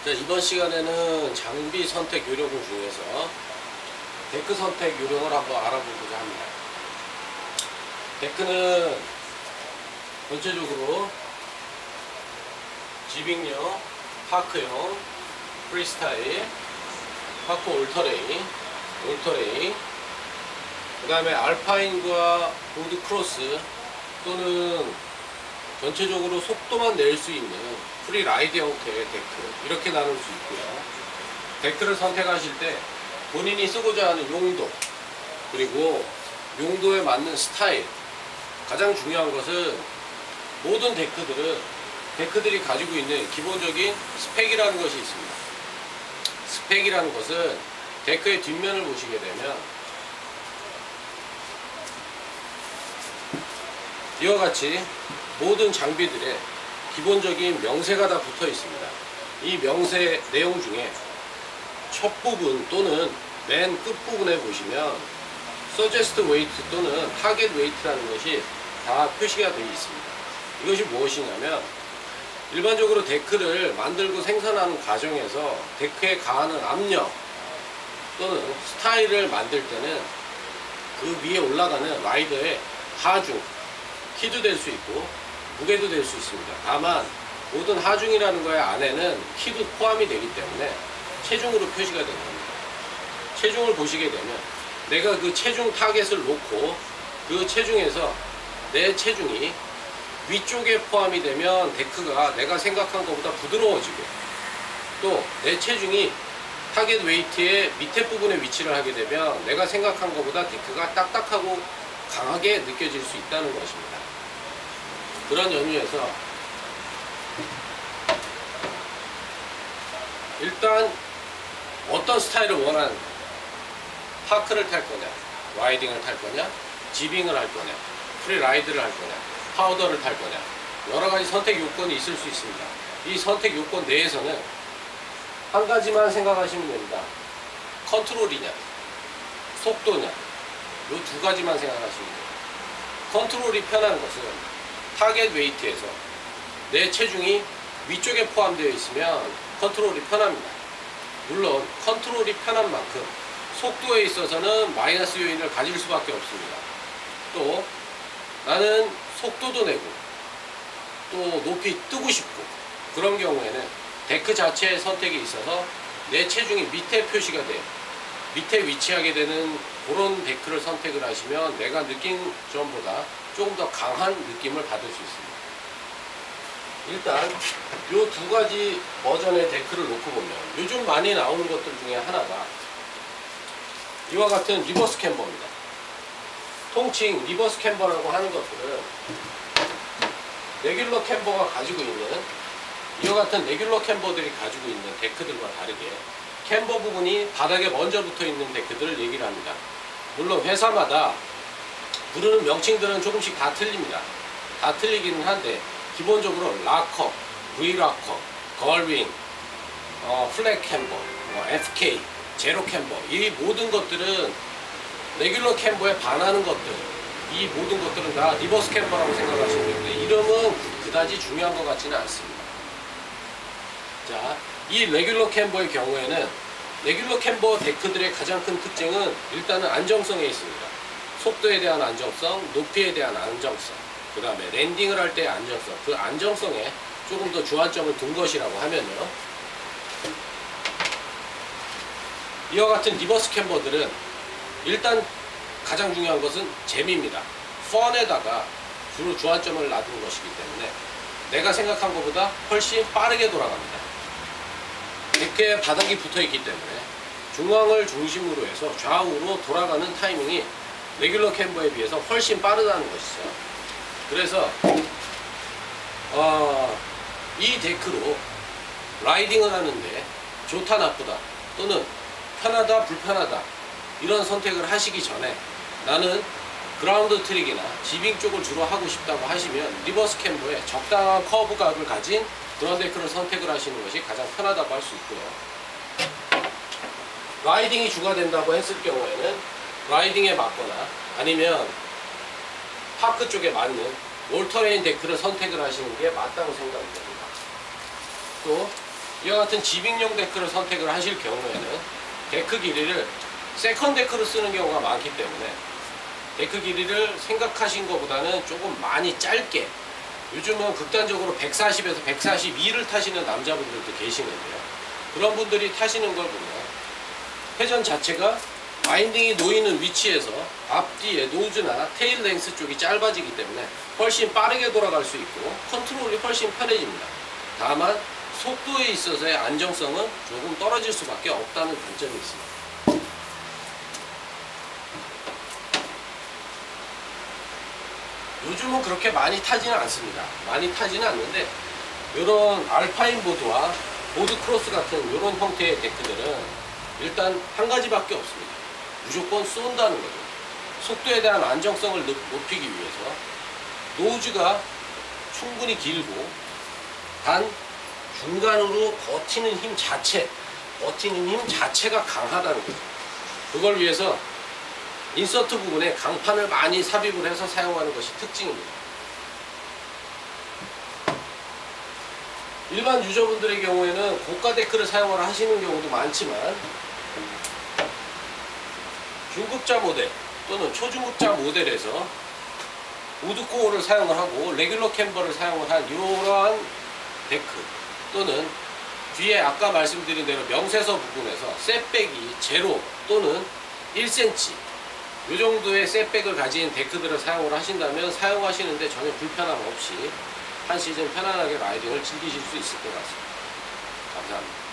자, 이번 시간에는 장비 선택 요령 중에서 데크 선택 요령을 한번 알아보고자 합니다. 데크는 전체적으로 지빙용, 파크용, 프리스타일, 파크 올터레인, 그 다음에 알파인과 보드 크로스 또는 전체적으로 속도만 낼 수 있는 프리라이드 형태의 데크, 이렇게 나눌 수 있고요. 데크를 선택하실 때 본인이 쓰고자 하는 용도, 그리고 용도에 맞는 스타일, 가장 중요한 것은 모든 데크들이 가지고 있는 기본적인 스펙이라는 것이 있습니다. 스펙이라는 것은 데크의 뒷면을 보시게 되면 이와 같이 모든 장비들의 기본적인 명세가 다 붙어 있습니다. 이 명세 내용 중에 첫 부분 또는 맨 끝부분에 보시면 Suggest Weight 또는 Target Weight라는 것이 다 표시가 되어 있습니다. 이것이 무엇이냐면 일반적으로 데크를 만들고 생산하는 과정에서 데크에 가하는 압력 또는 스타일을 만들 때는 그 위에 올라가는 라이더의 하중, 키도 될 수 있고 무게도 될 수 있습니다. 다만 모든 하중이라는 거에 안에는 키도 포함이 되기 때문에 체중으로 표시가 되는 겁니다. 체중을 보시게 되면 내가 그 체중 타겟을 놓고 그 체중에서 내 체중이 위쪽에 포함이 되면 데크가 내가 생각한 것보다 부드러워지고, 또 내 체중이 타겟 웨이트의 밑에 부분에 위치를 하게 되면 내가 생각한 것보다 데크가 딱딱하고 강하게 느껴질 수 있다는 것입니다. 그런 연유에서 일단 어떤 스타일을 원하는가, 파크를 탈 거냐, 라이딩을 탈 거냐, 지빙을 할 거냐, 프리라이드를 할 거냐, 파우더를 탈 거냐, 여러가지 선택 요건이 있을 수 있습니다. 이 선택 요건 내에서는 한 가지만 생각하시면 됩니다. 컨트롤이냐 속도냐, 이 두 가지만 생각하시면 돼요. 컨트롤이 편한 것은 타겟 웨이트에서 내 체중이 위쪽에 포함되어 있으면 컨트롤이 편합니다. 물론 컨트롤이 편한 만큼 속도에 있어서는 마이너스 요인을 가질 수밖에 없습니다. 또 나는 속도도 내고 또 높이 뜨고 싶고, 그런 경우에는 데크 자체의 선택에 있어서 내 체중이 밑에 표시가 돼요. 밑에 위치하게 되는 그런 데크를 선택을 하시면 내가 느낀 점보다 조금 더 강한 느낌을 받을 수 있습니다. 일단 이 두 가지 버전의 데크를 놓고 보면 요즘 많이 나오는 것들 중에 하나가 이와 같은 리버스 캠버입니다. 통칭 리버스 캠버라고 하는 것들은 레귤러 캠버가 가지고 있는, 이와 같은 레귤러 캠버들이 가지고 있는 데크들과 다르게 캠버 부분이 바닥에 먼저 붙어 있는 데크들을 얘기를 합니다. 물론 회사마다 부르는 명칭들은 조금씩 다 틀립니다. 다 틀리기는 한데 기본적으로 락커, V락커, 걸윙, 플랫 캠버, FK, 제로 캠버, 이 모든 것들은 레귤러 캠버에 반하는 것들, 이 모든 것들은 다 리버스 캠버라고 생각하시면 되는데 이름은 그다지 중요한 것 같지는 않습니다. 자, 이 레귤러 캠버의 경우에는 레귤러 캠버 데크들의 가장 큰 특징은 일단은 안정성에 있습니다. 속도에 대한 안정성, 높이에 대한 안정성, 그 다음에 랜딩을 할 때의 안정성, 그 안정성에 조금 더 주안점을 둔 것이라고 하면요, 이와 같은 리버스 캠버들은 일단 가장 중요한 것은 재미입니다. 펀에다가 주로 주안점을 놔둔 것이기 때문에 내가 생각한 것보다 훨씬 빠르게 돌아갑니다. 이렇게 바닥이 붙어 있기 때문에 중앙을 중심으로 해서 좌우로 돌아가는 타이밍이 레귤러 캠버에 비해서 훨씬 빠르다는 것이죠. 그래서 이 데크로 라이딩을 하는데 좋다 나쁘다 또는 편하다 불편하다 이런 선택을 하시기 전에 나는 그라운드 트릭이나 지빙 쪽을 주로 하고 싶다고 하시면 리버스 캠버에 적당한 커브각을 가진 그런 데크를 선택을 하시는 것이 가장 편하다고 할 수 있고요. 라이딩이 주가 된다고 했을 경우에는 라이딩에 맞거나 아니면 파크 쪽에 맞는 올터레인 데크를 선택을 하시는 게 맞다고 생각이 됩니다. 또 이와 같은 지빙용 데크를 선택을 하실 경우에는 데크 길이를 세컨 데크로 쓰는 경우가 많기 때문에 데크 길이를 생각하신 것보다는 조금 많이 짧게, 요즘은 극단적으로 140에서 142를 타시는 남자분들도 계시는데요. 그런 분들이 타시는 걸 보면 회전 자체가 와인딩이 놓이는 위치에서 앞뒤에 노즈나 테일 랭스 쪽이 짧아지기 때문에 훨씬 빠르게 돌아갈 수 있고 컨트롤이 훨씬 편해집니다. 다만 속도에 있어서의 안정성은 조금 떨어질 수밖에 없다는 단점이 있습니다. 요즘은 그렇게 많이 타지는 않습니다. 많이 타지는 않는데 이런 알파인 보드와 보드 크로스 같은 이런 형태의 데크들은 일단 한 가지밖에 없습니다. 무조건 쏜다는 거죠. 속도에 대한 안정성을 높이기 위해서 노즈가 충분히 길고 단 중간으로 버티는 힘 자체가 강하다는 거죠. 그걸 위해서 인서트 부분에 강판을 많이 삽입을 해서 사용하는 것이 특징입니다. 일반 유저분들의 경우에는 고가 데크를 사용을 하시는 경우도 많지만 중급자 모델 또는 초중급자 모델에서 우드코어를 사용을 하고 레귤러 캠버를 사용을 한 이러한 데크 또는 뒤에 아까 말씀드린 대로 명세서 부분에서 셋백이 0 또는 1cm 이 정도의 셋백을 가진 데크들을 사용을 하신다면 사용하시는데 전혀 불편함 없이 한 시즌 편안하게 라이딩을 즐기실 수 있을 것 같습니다. 감사합니다.